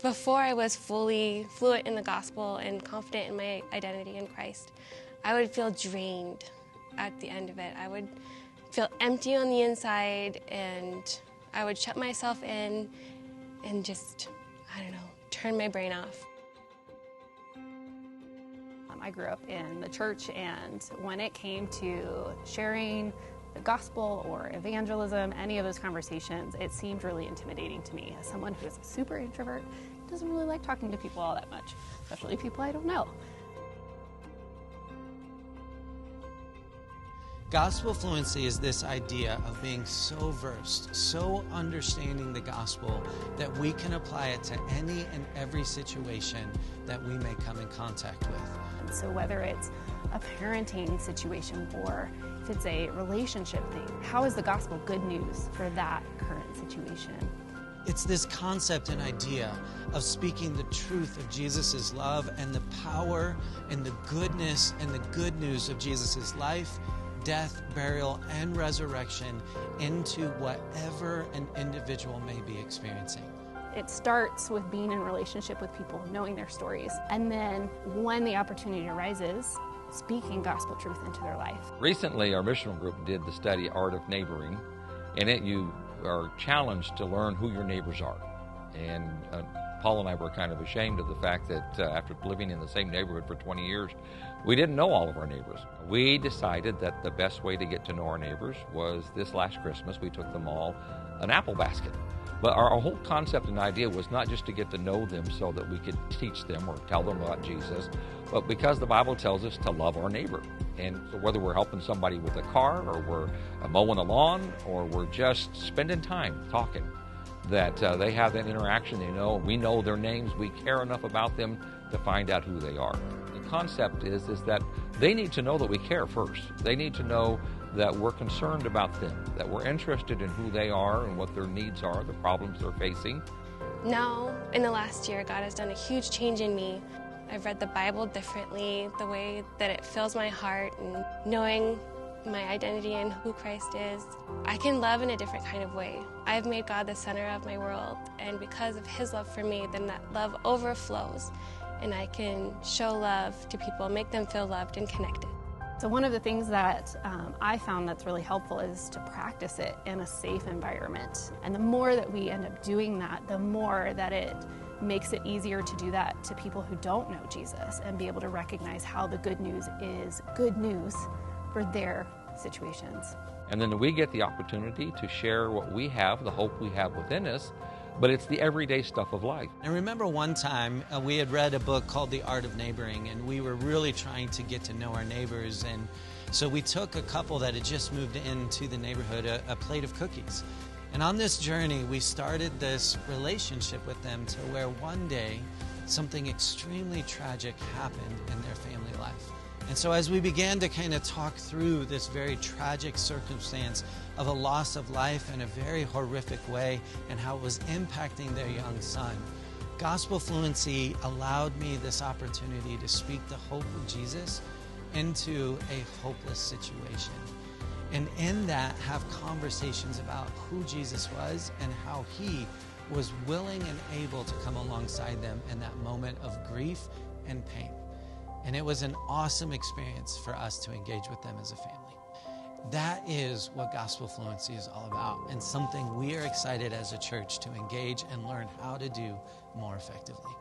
Before I was fully fluent in the gospel and confident in my identity in Christ, I would feel drained at the end of it. I would feel empty on the inside, and I would shut myself in and just, turn my brain off. I grew up in the church, and when it came to sharing the gospel or evangelism, any of those conversations, it seemed really intimidating to me. As someone who is a super introvert, doesn't really like talking to people all that much, especially people I don't know. Gospel fluency is this idea of being so versed, so understanding the gospel that we can apply it to any and every situation that we may come in contact with. And so whether it's a parenting situation or if it's a relationship thing, how is the gospel good news for that current situation? It's this concept and idea of speaking the truth of Jesus' love and the power and the goodness and the good news of Jesus' life, death, burial, and resurrection into whatever an individual may be experiencing. It starts with being in relationship with people, knowing their stories, and then when the opportunity arises, speaking gospel truth into their life. Recently, our missional group did the study Art of Neighboring. In it, you are challenged to learn who your neighbors are. And Paul and I were kind of ashamed of the fact that after living in the same neighborhood for 20 years, we didn't know all of our neighbors. We decided that the best way to get to know our neighbors was this last Christmas. We took them all an apple basket. But our whole concept and idea was not just to get to know them so that we could teach them or tell them about Jesus, but because the Bible tells us to love our neighbor. And so whether we're helping somebody with a car, or we're mowing the lawn, or we're just spending time talking, that they have that interaction. We know their names, we care enough about them to find out who they are. The concept is that they need to know that we care first. They need to know that we're concerned about them, that we're interested in who they are and what their needs are, the problems they're facing. Now, in the last year, God has done a huge change in me. I've read the Bible differently, the way that it fills my heart, and knowing my identity and who Christ is, I can love in a different kind of way. I've made God the center of my world, and because of His love for me, then that love overflows, and I can show love to people, make them feel loved and connected. So one of the things that I found that's really helpful is to practice it in a safe environment. And the more that we end up doing that, the more that it makes it easier to do that to people who don't know Jesus and be able to recognize how the good news is good news for their situations. And then we get the opportunity to share what we have, the hope we have within us, but it's the everyday stuff of life. I remember one time we had read a book called The Art of Neighboring, and we were really trying to get to know our neighbors. And so we took a couple that had just moved into the neighborhood a plate of cookies. And on this journey, we started this relationship with them to where one day something extremely tragic happened in their family life. And so as we began to kind of talk through this very tragic circumstance of a loss of life in a very horrific way and how it was impacting their young son, Gospel Fluency allowed me this opportunity to speak the hope of Jesus into a hopeless situation. And in that, have conversations about who Jesus was and how He was willing and able to come alongside them in that moment of grief and pain. And it was an awesome experience for us to engage with them as a family. That is what Gospel Fluency is all about, and something we are excited as a church to engage and learn how to do more effectively.